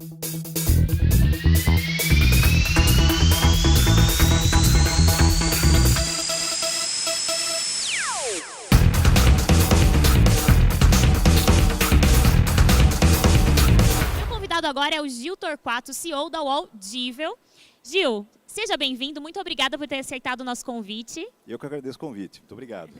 Meu convidado agora é o Gil Torquato, CEO da Audível. Gil, seja bem-vindo, muito obrigada por ter aceitado o nosso convite. Eu que agradeço o convite, muito obrigado.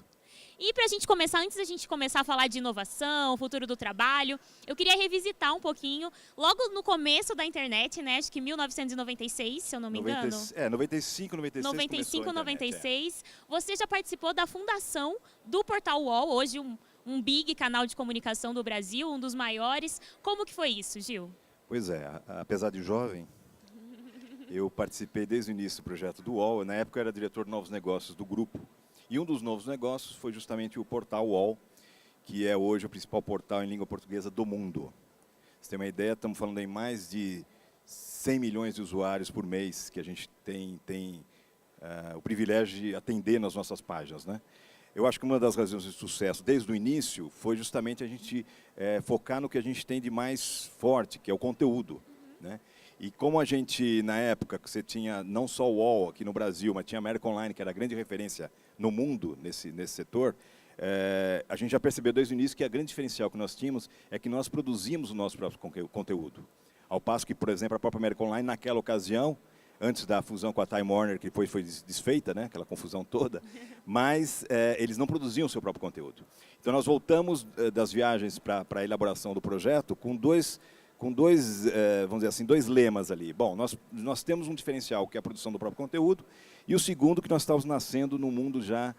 E para a gente começar, antes da gente começar a falar de inovação, futuro do trabalho, eu queria revisitar um pouquinho, logo no começo da internet, né? Acho que 1996, se eu não me engano. 95, 96. 95, 96. Você já participou da fundação do Portal UOL, hoje um big canal de comunicação do Brasil, um dos maiores. Como que foi isso, Gil? Pois é, apesar de jovem, eu participei desde o início do projeto do UOL. Na época eu era diretor de novos negócios do grupo. E um dos novos negócios foi justamente o Portal UOL, que é hoje o principal portal em língua portuguesa do mundo. Você tem uma ideia, estamos falando em mais de 100 milhões de usuários por mês que a gente tem o privilégio de atender nas nossas páginas, né? Eu acho que uma das razões de sucesso desde o início foi justamente a gente focar no que a gente tem de mais forte, que é o conteúdo, né? E como a gente, na época, que você tinha não só o UOL aqui no Brasil, mas tinha a América Online, que era a grande referência no mundo nesse setor, a gente já percebeu desde o início que a grande diferencial que nós tínhamos é que nós produzimos o nosso próprio conteúdo. Ao passo que, por exemplo, a própria América Online, naquela ocasião, antes da fusão com a Time Warner, que depois foi desfeita, né, aquela confusão toda, mas eles não produziam o seu próprio conteúdo. Então nós voltamos das viagens para a elaboração do projeto com dois, vamos dizer assim, dois lemas ali. Bom, nós temos um diferencial, que é a produção do próprio conteúdo, e o segundo, que nós estávamos nascendo no mundo já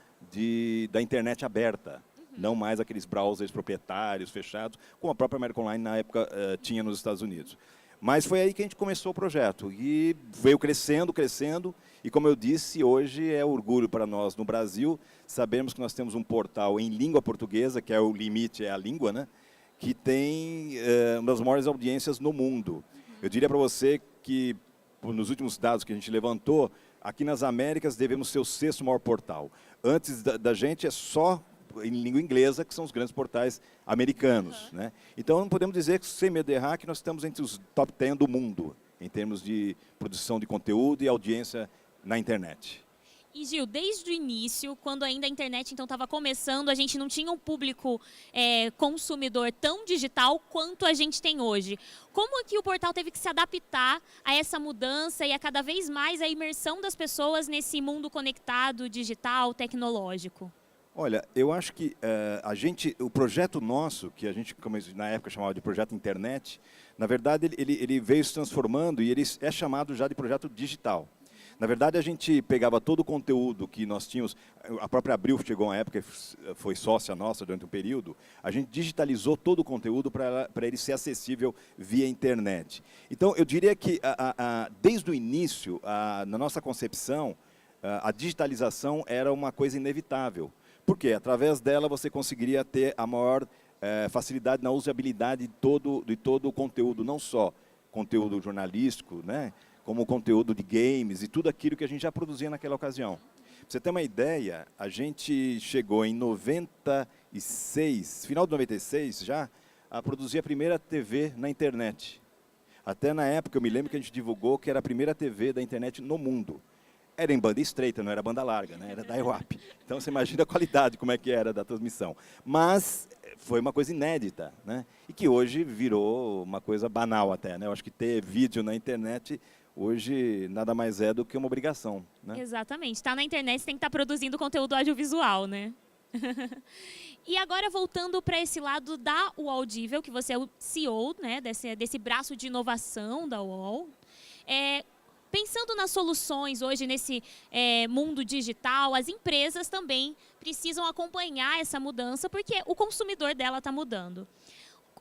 da internet aberta, não mais aqueles browsers proprietários, fechados, como a própria American Online, na época, tinha nos Estados Unidos. Mas foi aí que a gente começou o projeto, e veio crescendo, crescendo, e como eu disse, hoje é orgulho para nós no Brasil, sabemos que nós temos um portal em língua portuguesa, que é o limite, é a língua, né? Que tem uma das maiores audiências no mundo. Eu diria para você que, nos últimos dados que a gente levantou, aqui nas Américas devemos ser o 6º maior portal. Antes da gente é só em língua inglesa, que são os grandes portais americanos, né? Então, não podemos dizer, sem medo de errar, que nós estamos entre os top 10 do mundo, em termos de produção de conteúdo e audiência na internet. E, Gil, desde o início, quando ainda a internet então estava começando, a gente não tinha um público consumidor tão digital quanto a gente tem hoje. Como é que o portal teve que se adaptar a essa mudança e a cada vez mais a imersão das pessoas nesse mundo conectado, digital, tecnológico? Olha, eu acho que o projeto nosso, que a gente na época chamava de projeto internet, na verdade ele veio se transformando e ele é chamado já de projeto digital. Na verdade, a gente pegava todo o conteúdo que nós tínhamos, a própria Abril chegou uma época, foi sócia nossa durante um período, a gente digitalizou todo o conteúdo para ele ser acessível via internet. Então, eu diria que desde o início, na nossa concepção, a digitalização era uma coisa inevitável. Por quê? Através dela você conseguiria ter a maior facilidade na usabilidade de todo o conteúdo, não só conteúdo jornalístico, né, como conteúdo de games e tudo aquilo que a gente já produzia naquela ocasião. Pra você ter uma ideia, a gente chegou em 96, final de 96 já, a produzir a primeira TV na internet. Até na época eu me lembro que a gente divulgou que era a primeira TV da internet no mundo. Era em banda estreita, não era banda larga, né? Era dial-up. Então você imagina a qualidade, como é que era da transmissão. Mas foi uma coisa inédita, né? E que hoje virou uma coisa banal até, né? Eu acho que ter vídeo na internet hoje nada mais é do que uma obrigação, né? Exatamente. Está na internet, você tem que estar produzindo conteúdo audiovisual, né? E agora, voltando para esse lado da Audível, que você é o CEO, né, desse braço de inovação da UOL. Pensando nas soluções hoje nesse mundo digital, as empresas também precisam acompanhar essa mudança, porque o consumidor dela está mudando.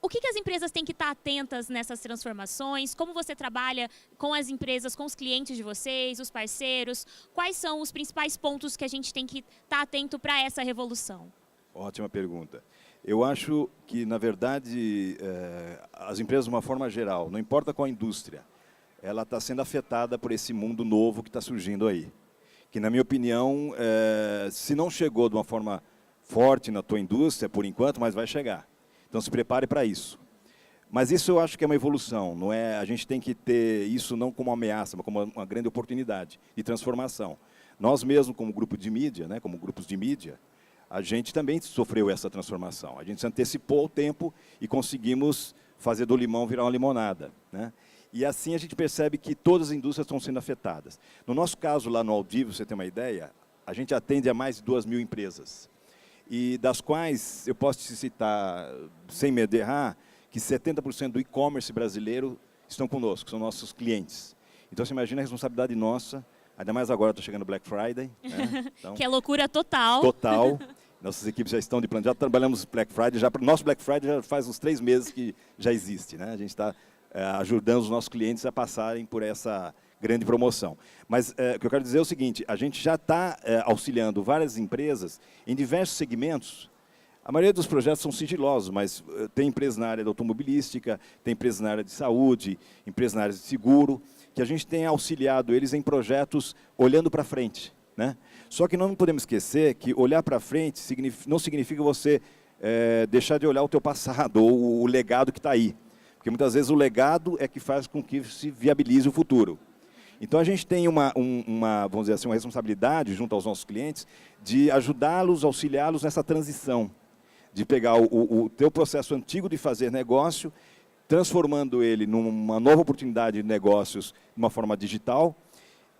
O que as empresas têm que estar atentas nessas transformações? Como você trabalha com as empresas, com os clientes de vocês, os parceiros? Quais são os principais pontos que a gente tem que estar atento para essa revolução? Ótima pergunta. Eu acho que, na verdade, as empresas, de uma forma geral, não importa qual a indústria, ela está sendo afetada por esse mundo novo que está surgindo aí. Que, na minha opinião, se não chegou de uma forma forte na tua indústria, por enquanto, mas vai chegar. Então, se prepare para isso. Mas isso eu acho que é uma evolução, não é? A gente tem que ter isso não como uma ameaça, mas como uma grande oportunidade de transformação. Nós mesmos, como grupo de mídia, né, como grupos de mídia, a gente também sofreu essa transformação. A gente se antecipou ao tempo e conseguimos fazer do limão virar uma limonada, né? E assim a gente percebe que todas as indústrias estão sendo afetadas. No nosso caso, lá no Audivo, você tem uma ideia, a gente atende a mais de 2.000 empresas. E das quais, eu posso te citar, sem medo de errar, que 70% do e-commerce brasileiro estão conosco, são nossos clientes. Então, você imagina a responsabilidade nossa, ainda mais agora, está chegando Black Friday. Né? Então, que é loucura total. Total. Nossas equipes já estão de plano, já trabalhamos Black Friday, nosso Black Friday já faz uns 3 meses que já existe. Né? A gente está ajudando os nossos clientes a passarem por essa grande promoção. Mas o que eu quero dizer é o seguinte, a gente já está auxiliando várias empresas em diversos segmentos. A maioria dos projetos são sigilosos, mas tem empresas na área da automobilística, tem empresas na área de saúde, empresas na área de seguro, que a gente tem auxiliado eles em projetos olhando para frente. Né? Só que não podemos esquecer que olhar para frente não significa você deixar de olhar o teu passado ou o legado que está aí. Porque muitas vezes o legado é que faz com que se viabilize o futuro. Então, a gente tem vamos dizer assim, uma responsabilidade junto aos nossos clientes de ajudá-los, auxiliá-los nessa transição, de pegar o teu processo antigo de fazer negócio, transformando ele numa nova oportunidade de negócios de uma forma digital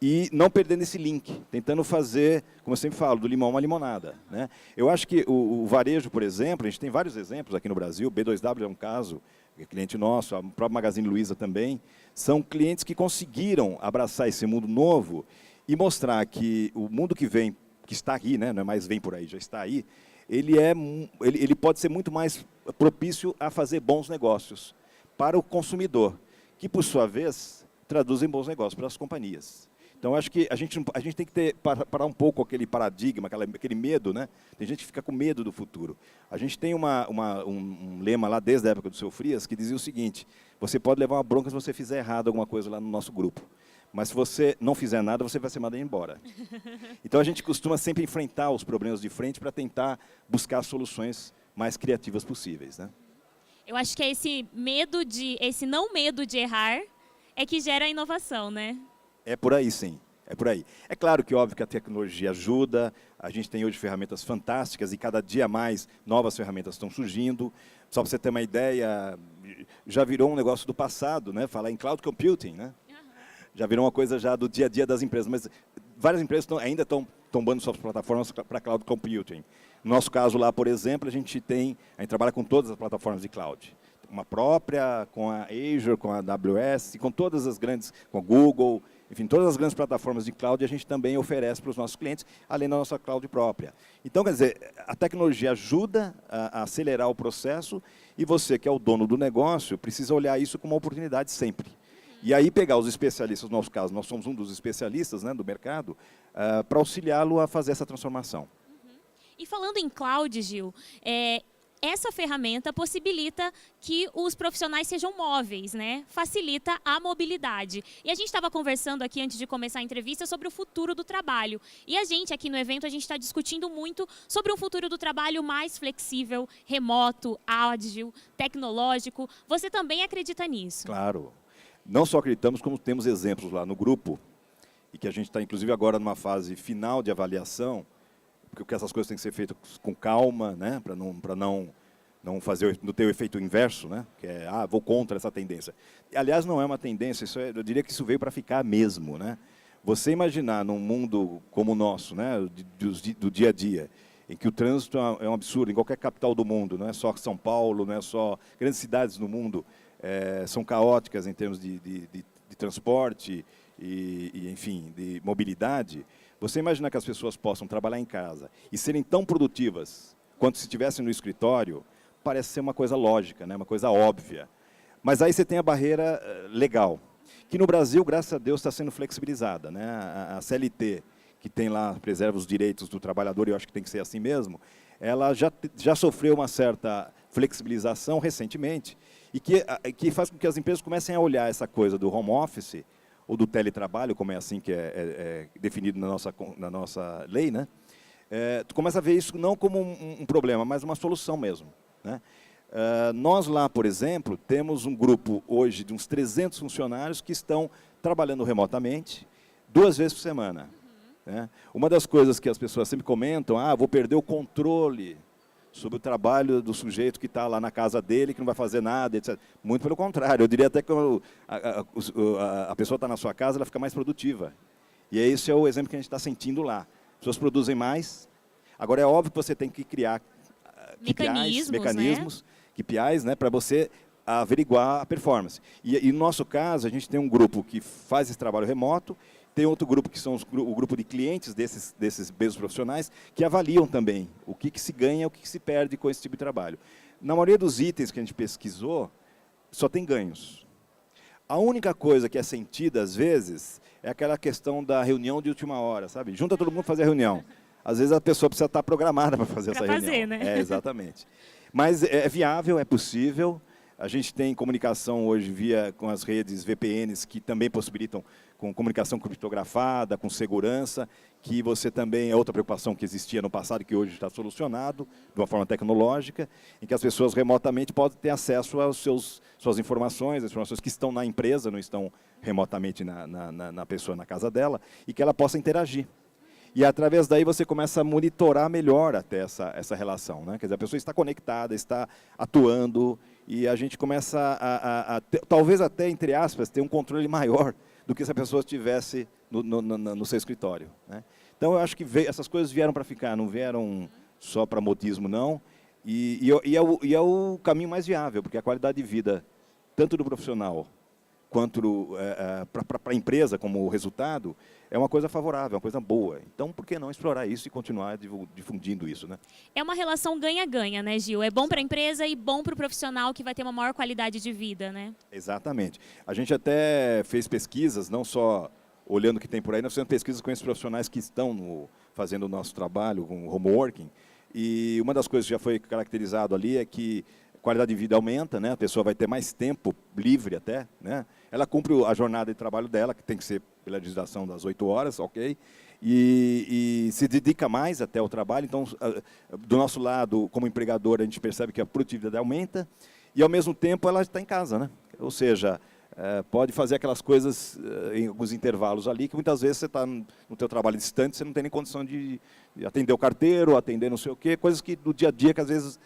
e não perdendo esse link, tentando fazer, como eu sempre falo, do limão uma limonada. Né? Eu acho que o varejo, por exemplo, a gente tem vários exemplos aqui no Brasil, B2W é um caso, é cliente nosso, a própria Magazine Luiza também, são clientes que conseguiram abraçar esse mundo novo e mostrar que o mundo que vem, que está aqui, né, não é mais vem por aí, já está aí, ele pode ser muito mais propício a fazer bons negócios para o consumidor, que, por sua vez, traduz em bons negócios para as companhias. Então, acho que a gente tem que parar um pouco aquele paradigma, aquele medo, né? Tem gente que fica com medo do futuro. A gente tem um lema lá desde a época do Seu Frias que dizia o seguinte, você pode levar uma bronca se você fizer errado alguma coisa lá no nosso grupo, mas se você não fizer nada, você vai ser mandado embora. Então, a gente costuma sempre enfrentar os problemas de frente para tentar buscar soluções mais criativas possíveis. Né? Eu acho que é esse não medo de errar é que gera a inovação, né? É por aí, sim. É por aí. É claro que, óbvio, que a tecnologia ajuda, a gente tem hoje ferramentas fantásticas e cada dia mais novas ferramentas estão surgindo. Só para você ter uma ideia, já virou um negócio do passado, né? Falar em cloud computing, né? Já virou uma coisa já do dia a dia das empresas, mas várias empresas ainda estão tombando suas plataformas para cloud computing. No nosso caso lá, por exemplo, a gente trabalha com todas as plataformas de cloud. Uma própria, com a Azure, com a AWS, com todas as grandes, com a Google, enfim, todas as grandes plataformas de cloud a gente também oferece para os nossos clientes, além da nossa cloud própria. Então, quer dizer, a tecnologia ajuda a acelerar o processo e você, que é o dono do negócio, precisa olhar isso como uma oportunidade sempre. E aí pegar os especialistas, no nosso caso, nós somos um dos especialistas, né, do mercado, para auxiliá-lo a fazer essa transformação. E falando em cloud, Gil, essa ferramenta possibilita que os profissionais sejam móveis, né? Facilita a mobilidade. E a gente estava conversando aqui antes de começar a entrevista sobre o futuro do trabalho. E a gente aqui no evento, a gente está discutindo muito sobre um futuro do trabalho mais flexível, remoto, ágil, tecnológico. Você também acredita nisso? Claro. Não só acreditamos, como temos exemplos lá no grupo, e que a gente está, inclusive, agora numa fase final de avaliação, porque essas coisas têm que ser feitas com calma, né, para não ter o efeito inverso, né, que é, vou contra essa tendência. Aliás, não é uma tendência, eu diria que isso veio para ficar mesmo. Né? Você imaginar num mundo como o nosso, né, do dia a dia, em que o trânsito é um absurdo, em qualquer capital do mundo, não é só São Paulo, não é só grandes cidades no mundo, são caóticas em termos de transporte e, enfim, de mobilidade. Você imaginar que as pessoas possam trabalhar em casa e serem tão produtivas quanto se estivessem no escritório, parece ser uma coisa lógica, né? Uma coisa óbvia. Mas aí você tem a barreira legal, que no Brasil, graças a Deus, está sendo flexibilizada. Né? A CLT, que tem lá, preserva os direitos do trabalhador, e eu acho que tem que ser assim mesmo, ela já sofreu uma certa flexibilização recentemente, e que faz com que as empresas comecem a olhar essa coisa do home office, ou do teletrabalho, como é assim que é definido na nossa lei, né? Tu começa a ver isso não como um problema, mas uma solução mesmo. Né? Nós lá, por exemplo, temos um grupo hoje de uns 300 funcionários que estão trabalhando remotamente 2 vezes por semana. Né? Uma das coisas que as pessoas sempre comentam, vou perder o controle sobre o trabalho do sujeito que está lá na casa dele, que não vai fazer nada, etc. Muito pelo contrário, eu diria até que a pessoa está na sua casa, ela fica mais produtiva. E esse é o exemplo que a gente está sentindo lá. As pessoas produzem mais. Agora, é óbvio que você tem que criar mecanismos, KPIs, né, para você averiguar a performance. E no nosso caso, a gente tem um grupo que faz esse trabalho remoto, tem outro grupo que são o grupo de clientes desses mesmos profissionais, que avaliam também o que se ganha e o que se perde com esse tipo de trabalho. Na maioria dos itens que a gente pesquisou, só tem ganhos. A única coisa que é sentida, às vezes, é aquela questão da reunião de última hora, sabe? Junta todo mundo para fazer a reunião. Às vezes a pessoa precisa estar programada para fazer essa reunião. Né? Exatamente. Mas é viável, é possível. A gente tem comunicação hoje com as redes VPNs, que também possibilitam com comunicação criptografada, com segurança, que você também é outra preocupação que existia no passado, que hoje está solucionado de uma forma tecnológica, em que as pessoas remotamente podem ter acesso às suas informações, as informações que estão na empresa, não estão remotamente na pessoa, na casa dela, e que ela possa interagir. E através daí você começa a monitorar melhor até essa relação, né? Quer dizer, a pessoa está conectada, está atuando, e a gente começa talvez até, entre aspas, ter um controle maior do que se a pessoa estivesse no seu escritório, né? Então, eu acho que essas coisas vieram para ficar, não vieram só para modismo, não. E é o caminho mais viável, porque a qualidade de vida, tanto do profissional quanto para a empresa como resultado, é uma coisa favorável, é uma coisa boa. Então, por que não explorar isso e continuar difundindo isso, né? É uma relação ganha-ganha, né, Gil? É bom para a empresa e bom para o profissional, que vai ter uma maior qualidade de vida, né? Exatamente. A gente até fez pesquisas, não só olhando o que tem por aí, nós fizemos pesquisas com esses profissionais que estão fazendo o nosso trabalho, com home working, e uma das coisas que já foi caracterizado ali é que a qualidade de vida aumenta, né? A pessoa vai ter mais tempo livre até, né? Ela cumpre a jornada de trabalho dela, que tem que ser pela legislação das 8 horas, ok? E se dedica mais até ao trabalho. Então, do nosso lado, como empregador, a gente percebe que a produtividade aumenta e, ao mesmo tempo, ela está em casa, né? Ou seja, pode fazer aquelas coisas em alguns intervalos ali, que muitas vezes você está no teu trabalho distante, você não tem nem condição de atender o carteiro, atender não sei o quê, coisas que do dia a dia, que às vezes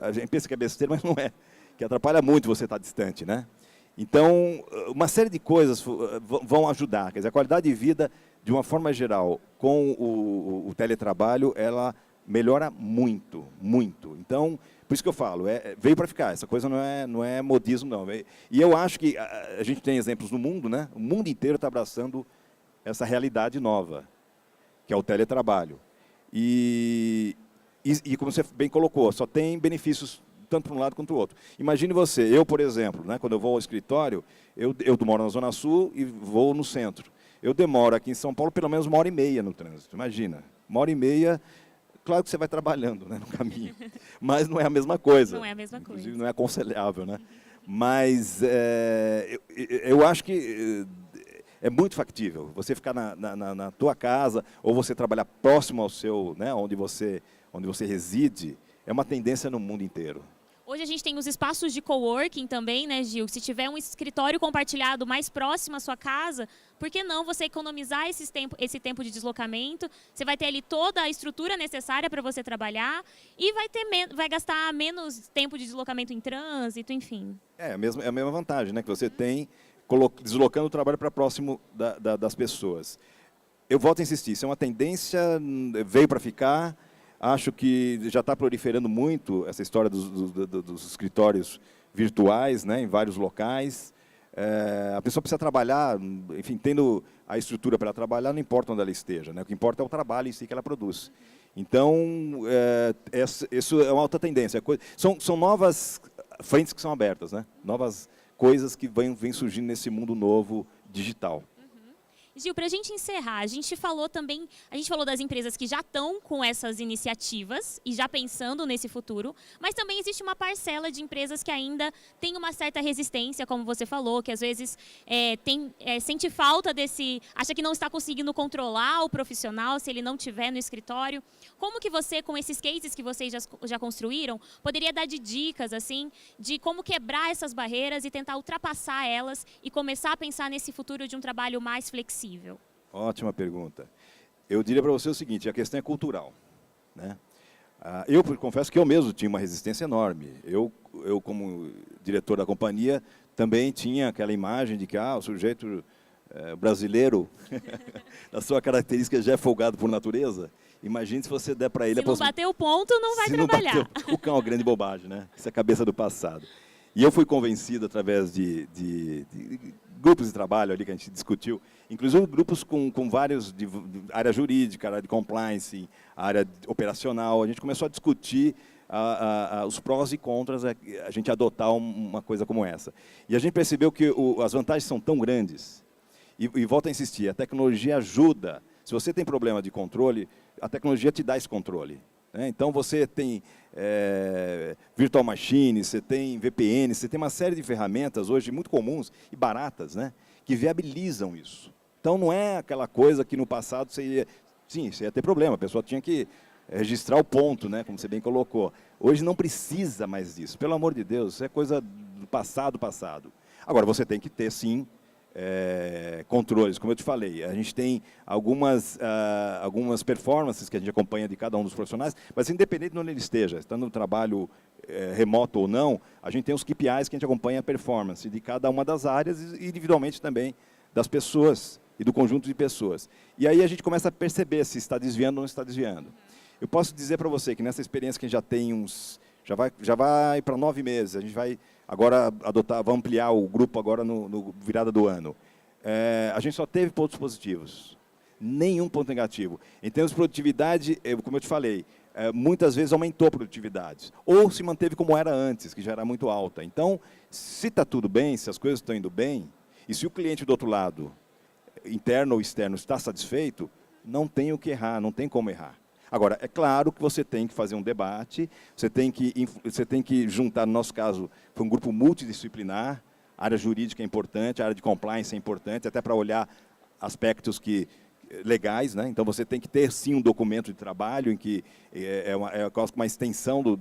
a gente pensa que é besteira, mas não é, que atrapalha muito você estar distante, né? Então, uma série de coisas vão ajudar. Quer dizer, a qualidade de vida, de uma forma geral, com o teletrabalho, ela melhora muito, muito. Então, por isso que eu falo, veio para ficar. Essa coisa não é modismo, não. E eu acho que a gente tem exemplos no mundo, né? O mundo inteiro está abraçando essa realidade nova, que é o teletrabalho. E como você bem colocou, só tem benefícios tanto para um lado quanto para o outro. Imagine você, eu, por exemplo, né, quando eu vou ao escritório, eu moro na Zona Sul e vou no centro. Eu demoro aqui em São Paulo pelo menos 1h30 no trânsito, imagina. 1h30, claro que você vai trabalhando, né, no caminho, mas não é a mesma coisa. Não é a mesma coisa. Inclusive, não é aconselhável, né? Mas eu acho que é muito factível você ficar na tua casa ou você trabalhar próximo ao seu, né, onde você reside, é uma tendência no mundo inteiro. Hoje a gente tem os espaços de coworking também, né, Gil? Se tiver um escritório compartilhado mais próximo à sua casa, por que não você economizar esse tempo de deslocamento? Você vai ter ali toda a estrutura necessária para você trabalhar e vai gastar menos tempo de deslocamento em trânsito, enfim. É a mesma vantagem, né, que você tem deslocando o trabalho para próximo das pessoas. Eu volto a insistir, isso é uma tendência, veio para ficar. Acho que já está proliferando muito essa história dos escritórios virtuais, né, em vários locais. A pessoa precisa trabalhar, enfim, tendo a estrutura para ela trabalhar, não importa onde ela esteja, né? O que importa é o trabalho em si que ela produz. Então, isso é uma alta tendência. São novas frentes que são abertas, né? Novas coisas que vêm surgindo nesse mundo novo digital. Gil, para a gente encerrar, a gente falou das empresas que já estão com essas iniciativas e já pensando nesse futuro, mas também existe uma parcela de empresas que ainda tem uma certa resistência, como você falou, que às vezes sente falta acha que não está conseguindo controlar o profissional se ele não estiver no escritório. Como que você, com esses cases que vocês já construíram, poderia dar de dicas assim, de como quebrar essas barreiras e tentar ultrapassar elas e começar a pensar nesse futuro de um trabalho mais flexível? Ótima pergunta. Eu diria para você o seguinte, a questão é cultural, né? Eu confesso que eu mesmo tinha uma resistência enorme. Eu como diretor da companhia, também tinha aquela imagem de que o sujeito brasileiro, na sua característica, já é folgado por natureza. Imagine se você der para ele a possibilidade. Se não bater o ponto, não vai trabalhar. Não bater o cão é uma grande bobagem, né? Isso é a cabeça do passado. E eu fui convencido através de grupos de trabalho ali que a gente discutiu, inclusive grupos com vários de área jurídica, área de compliance, área operacional. A gente começou a discutir os prós e contras a gente adotar uma coisa como essa. E a gente percebeu que as vantagens são tão grandes. E volto a insistir, a tecnologia ajuda. Se você tem problema de controle, a tecnologia te dá esse controle. Então, você tem virtual machine, você tem VPN, você tem uma série de ferramentas hoje muito comuns e baratas, né, que viabilizam isso. Então, não é aquela coisa que no passado você ia ter problema, a pessoa tinha que registrar o ponto, né, como você bem colocou. Hoje não precisa mais disso, pelo amor de Deus, isso é coisa do passado. Agora, você tem que ter, sim, controles, como eu te falei, a gente tem algumas performances que a gente acompanha de cada um dos profissionais, mas independente de onde ele esteja, estando no trabalho remoto ou não, a gente tem os KPIs que a gente acompanha a performance de cada uma das áreas e individualmente também das pessoas e do conjunto de pessoas. E aí a gente começa a perceber se está desviando ou não está desviando. Eu posso dizer para você que nessa experiência que a gente já tem já vai para 9 meses, a gente vai agora vamos ampliar o grupo agora no virada do ano. A gente só teve pontos positivos, nenhum ponto negativo. Em termos de produtividade, como eu te falei, muitas vezes aumentou a produtividade, ou se manteve como era antes, que já era muito alta. Então, se está tudo bem, se as coisas estão indo bem, e se o cliente do outro lado, interno ou externo, está satisfeito, não tem o que errar, não tem como errar. Agora, é claro que você tem que fazer um debate, você tem que juntar, no nosso caso, foi um grupo multidisciplinar, a área jurídica é importante, a área de compliance é importante, até para olhar aspectos legais, né? Então, você tem que ter, sim, um documento de trabalho, em que é uma extensão do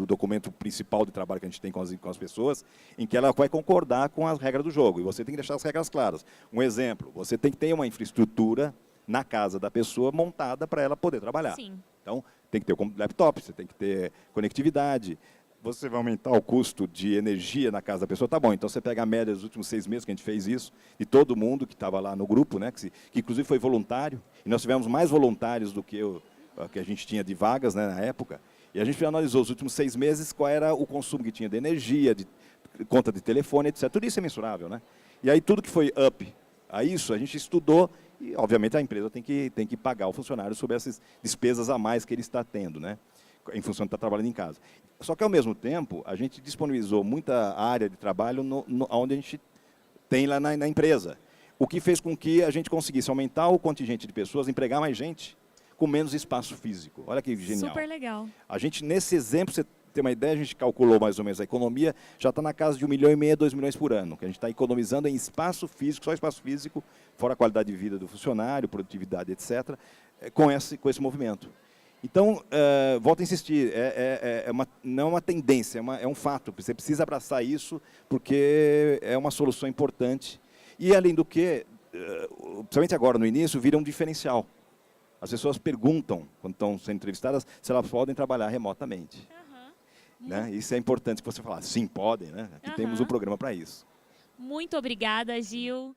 documento principal de trabalho que a gente tem com as pessoas, em que ela vai concordar com as regras do jogo, e você tem que deixar as regras claras. Um exemplo, você tem que ter uma infraestrutura na casa da pessoa montada para ela poder trabalhar. Sim. Então, tem que ter o laptop, você tem que ter conectividade. Você vai aumentar o custo de energia na casa da pessoa, tá bom. Então, você pega a média dos últimos 6 meses que a gente fez isso, de todo mundo que estava lá no grupo, né, que inclusive foi voluntário, e nós tivemos mais voluntários do que a gente tinha de vagas, né, na época. E a gente analisou os últimos 6 meses qual era o consumo que tinha de energia, de conta de telefone, etc. Tudo isso é mensurável, né? E aí, tudo que foi up a isso, a gente estudou. E, obviamente, a empresa tem que pagar o funcionário sobre essas despesas a mais que ele está tendo, né, em função de estar trabalhando em casa. Só que, ao mesmo tempo, a gente disponibilizou muita área de trabalho onde a gente tem lá na empresa, o que fez com que a gente conseguisse aumentar o contingente de pessoas, empregar mais gente com menos espaço físico. Olha que genial. Super legal. A gente, nesse exemplo, você ter uma ideia, a gente calculou mais ou menos a economia, já está na casa de 1,5 milhão, 2 milhões por ano, que a gente está economizando em espaço físico, só espaço físico, fora a qualidade de vida do funcionário, produtividade, etc., com esse movimento. Então, volto a insistir, não é uma tendência, é um fato, você precisa abraçar isso, porque é uma solução importante. E, além do que, principalmente agora no início, vira um diferencial. As pessoas perguntam, quando estão sendo entrevistadas, se elas podem trabalhar remotamente. Né? Isso é importante que você fale, sim, podem, né? Aqui temos um programa para isso. Muito obrigada, Gil.